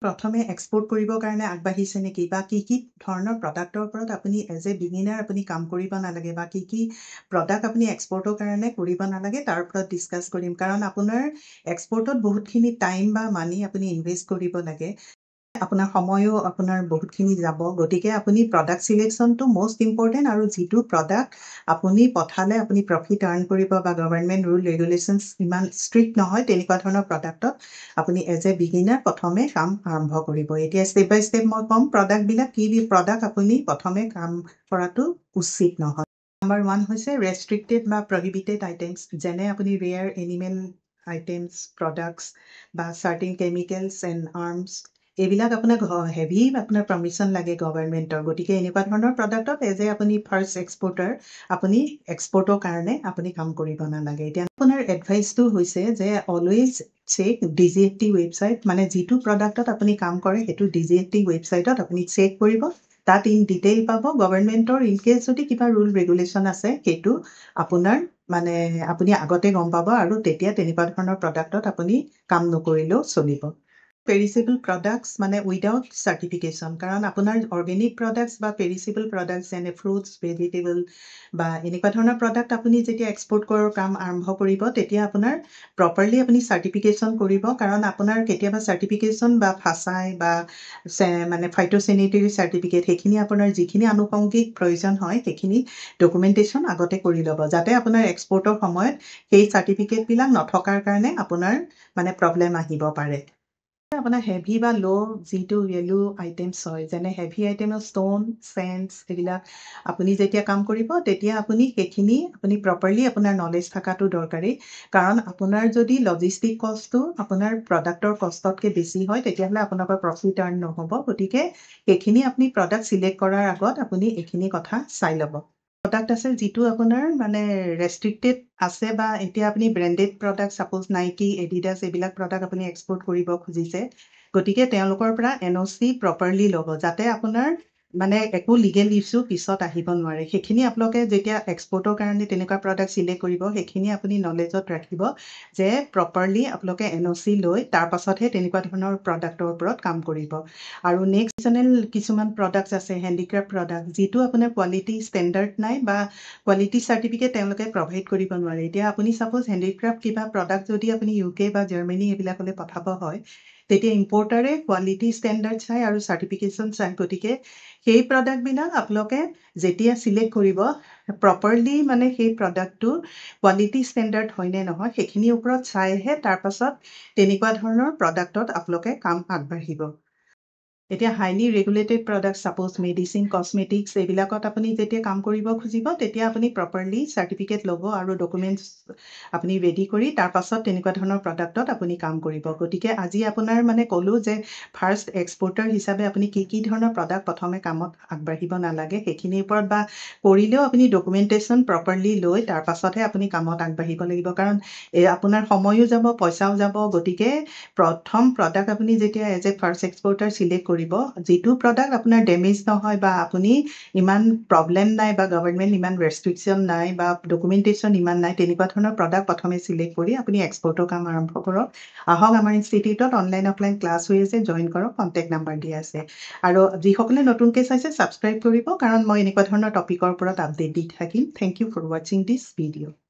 প্ৰথমে এক্সপোৰ্ট কৰিবৰ কাৰণে আগবাঢ়িছে নেকি বা কি ধৰণৰ প্ৰডাক্টৰ ওপৰত আপুনি এজ এ বিগিনাৰ আপুনি কাম কৰিব নালাগে বা কি প্ৰডাক্ট আপুনি এক্সপোৰ্টৰ কাৰণে কৰিব নালাগে তাৰ ওপৰত ডিছকাছ কৰিম কাৰণ আপোনাৰ এক্সপোৰ্টত বহুতখিনি টাইম বা মানি আপুনি ইনভেষ্ট কৰিব লাগে আপোনাৰ সময়ো আপোনাৰ বহুতখিনি যাব গতিকে আপুনি প্ৰডাক্ট চিলেকশ্যনটো মষ্ট ইম্পৰ্টেণ্ট আৰু যিটো প্ৰডাক্ট আপুনি পঠালে আপুনি প্ৰফিট আৰ্ণ কৰিব বা গভৰ্ণমেণ্ট ৰুল ৰেগুলেশ্যনছ ইমান ষ্ট্ৰিক্ট নহয় তেনেকুৱা ধৰণৰ প্ৰডাক্টত আপুনি এজ এ বিগিনাৰ প্ৰথমে কাম আৰম্ভ কৰিব এতিয়া ষ্টেপ বাই ষ্টেপ মই ক'ম প্ৰডাক্টবিলাক কি প্ৰডাক্ট আপুনি প্ৰথমে কাম কৰাটো উচিত নহয় নাম্বাৰ 1 হৈছে ৰেষ্ট্ৰিক্টেড বা প্ৰহিবিটেড আইটেমছ যেনে আপুনি ৰেয়াৰ এনিমেল আইটেমছ প্ৰডাক্টছ বা চাৰ্টিন কেমিকেলছ এণ্ড আৰ্মছ এইবিলাক আপোনাক হেভি আপোনাৰ পাৰ্মিশ্যন লাগে গভৰ্ণমেণ্টৰ গতিকে এনেকুৱা ধৰণৰ প্ৰডাক্টত এজ এ আপুনি ফাৰ্ষ্ট এক্সপৰ্টাৰ আপুনি এক্সপৰ্টৰ কাৰণে আপুনি কাম কৰিব নালাগে এতিয়া আপোনাৰ এডভাইচটো হৈছে যে অলৱেজ চেক DGFT ৱেবছাইট মানে যিটো প্ৰডাক্টত আপুনি কাম কৰে সেইটো DGFT ৱেবছাইটত আপুনি চেক কৰিব তাত ইন ডিটেইল পাব গভৰ্ণমেণ্টৰ ইনকেছ যদি কিবা ৰুল ৰেগুলেশ্যন আছে সেইটো আপোনাৰ মানে আপুনি আগতে গম পাব আৰু তেতিয়া তেনেকুৱা ধৰণৰ প্ৰডাক্টত আপুনি কাম নকৰিলেও চলিব পেৰিচেবল প্ৰডাক্টছ মানে উইদাউট চাৰ্টিফিকেশ্যন কাৰণ আপোনাৰ অৰ্গেনিক প্ৰডাক্টছ বা পেৰিচেবল প্ৰডাক্টছ যেনে ফ্ৰুটছ ভেজিটেবল বা এনেকুৱা ধৰণৰ প্ৰডাক্ট আপুনি যেতিয়া এক্সপৰ্ট কৰাৰ কাম আৰম্ভ কৰিব তেতিয়া আপোনাৰ প্ৰপাৰলি আপুনি চাৰ্টিফিকেশ্যন কৰিব কাৰণ আপোনাৰ কেতিয়াবা চাৰ্টিফিকেশ্যন বা ফাচাই বা মানে ফাইটোচেনিটেৰী চাৰ্টিফিকেট সেইখিনি আপোনাৰ যিখিনি আনুষংগিক প্ৰয়োজন হয় সেইখিনি ডকুমেণ্টেশ্যন আগতে কৰি ল'ব যাতে আপোনাৰ এক্সপৰ্টৰ সময়ত সেই চাৰ্টিফিকেটবিলাক নথকাৰ কাৰণে আপোনাৰ মানে প্ৰব্লেম আহিব পাৰে আপোনাৰ হেভি বা ল' যিটো ভেলু আইটেমছ হয় যেনে হেভি আইটেমৰ ষ্ট'ন চেণ্টছ এইবিলাক আপুনি যেতিয়া কাম কৰিব তেতিয়া আপুনি সেইখিনি আপুনি প্ৰপাৰলি আপোনাৰ নলেজ থকাটো দৰকাৰী কাৰণ আপোনাৰ যদি লজিষ্টিক কষ্টটো আপোনাৰ প্ৰডাক্টৰ কষ্টতকৈ বেছি হয় তেতিয়াহ'লে আপোনালোকৰ প্ৰফিট আৰ্ণ নহ'ব গতিকে সেইখিনি আপুনি প্ৰডাক্ট চিলেক্ট কৰাৰ আগত আপুনি এইখিনি কথা চাই ল'ব প্ৰডাক্ট আছে যিটো আপোনাৰ মানে ৰেষ্ট্ৰিক্টেড আছে বা এতিয়া আপুনি ব্ৰেণ্ডেড প্ৰডাক্ট ছাপ'জ নাইকি এডিডাছ এইবিলাক প্ৰডাক্ট আপুনি এক্সপৰ্ট কৰিব খুজিছে গতিকে তেওঁলোকৰ পৰা NOC প্ৰপাৰলি ল'ব যাতে আপোনাৰ মানে একো লিগেল ইছ্যু পিছত আহিব নোৱাৰে সেইখিনি আপোনালোকে যেতিয়া এক্সপৰ্টৰ কাৰণে তেনেকুৱা প্ৰডাক্ট চিলেক্ট কৰিব সেইখিনি আপুনি নলেজত ৰাখিব যে প্ৰপাৰলি আপোনালোকে NOC লৈ তাৰ পাছতহে তেনেকুৱা ধৰণৰ প্ৰডাক্টৰ ওপৰত কাম কৰিব আৰু নেক্সট চেনেল কিছুমান প্ৰডাক্টছ আছে হেণ্ডিক্ৰাফ্ট প্ৰডাক্ট যিটো আপোনাৰ কোৱালিটি ষ্টেণ্ডাৰ্ড নাই বা কোৱালিটি চাৰ্টিফিকেট তেওঁলোকে প্ৰভাইড কৰিব নোৱাৰে এতিয়া আপুনি ছাপ'জ হেণ্ডিক্ৰাফ্ট কিবা প্ৰডাক্ট যদি আপুনি UK বা জাৰ্মানী এইবিলাকলৈ পঠাব হয় তেতিয়া ইম্পৰ্টাৰে কোৱালিটি ষ্টেণ্ডাৰ্ড চাই আৰু চাৰ্টিফিকেশ্যন চাই গতিকে সেই প্ৰডাক্টবিলাক আপোনালোকে যেতিয়া চিলেক্ট কৰিব প্ৰপাৰলি মানে সেই প্ৰডাক্টটো কোৱালিটি ষ্টেণ্ডাৰ্ড হয় নে নহয় সেইখিনিৰ ওপৰত চাইহে তাৰপাছত তেনেকুৱা ধৰণৰ প্ৰডাক্টত আপোনালোকে কাম আগবাঢ়িব এতিয়া হাইলি ৰেগুলেটেড প্ৰডাক্ট ছাপ'জ মেডিচিন কছমেটিক্স এইবিলাকত আপুনি যেতিয়া কাম কৰিব খুজিব তেতিয়া আপুনি প্ৰপাৰলি চাৰ্টিফিকেট ল'ব আৰু ডকুমেণ্টছ আপুনি ৰেডি কৰি তাৰপাছত তেনেকুৱা ধৰণৰ প্ৰডাক্টত আপুনি কাম কৰিব গতিকে আজি আপোনাৰ মানে ক'লোঁ যে ফাৰ্ষ্ট এক্সপৰ্টাৰ হিচাপে আপুনি কি ধৰণৰ প্ৰডাক্ট প্ৰথমে কামত আগবাঢ়িব নালাগে সেইখিনিৰ ওপৰত বা কৰিলেও আপুনি ডকুমেণ্টেশ্যন প্ৰপাৰলি লৈ তাৰপাছতহে আপুনি কামত আগবাঢ়িব লাগিব কাৰণ আপোনাৰ সময়ো যাব পইচাও যাব গতিকে প্ৰথম প্ৰডাক্ট আপুনি যেতিয়া এজ এ ফাৰ্ষ্ট এক্সপৰ্টাৰ চিলেক্ট কৰিব যিটো প্ৰডাক্ট আপোনাৰ ডেমেজ নহয় বা আপুনি ইমান প্ৰব্লেম নাই বা গভৰ্ণমেণ্ট ইমান ৰেষ্ট্ৰিকশ্যন নাই বা ডকুমেণ্টেশ্যন ইমান নাই তেনেকুৱা ধৰণৰ প্ৰডাক্ট প্ৰথমে চিলেক্ট কৰি আপুনি এক্সপৰ্টৰ কাম আৰম্ভ কৰক আহক আমাৰ ইনষ্টিটিউটত অনলাইন অফলাইন ক্লাছ হৈ আছে জইন কৰক কণ্টেক্ট নাম্বাৰ দিয়া আছে আৰু যিসকলে নতুনকৈ চাইছে ছাবস্ক্ৰাইব কৰিব কাৰণ মই এনেকুৱা ধৰণৰ টপিকৰ ওপৰত আপডেট দি থাকিম থেংক ইউ ফৰ ৱাচিং দিছ ভিডিঅ'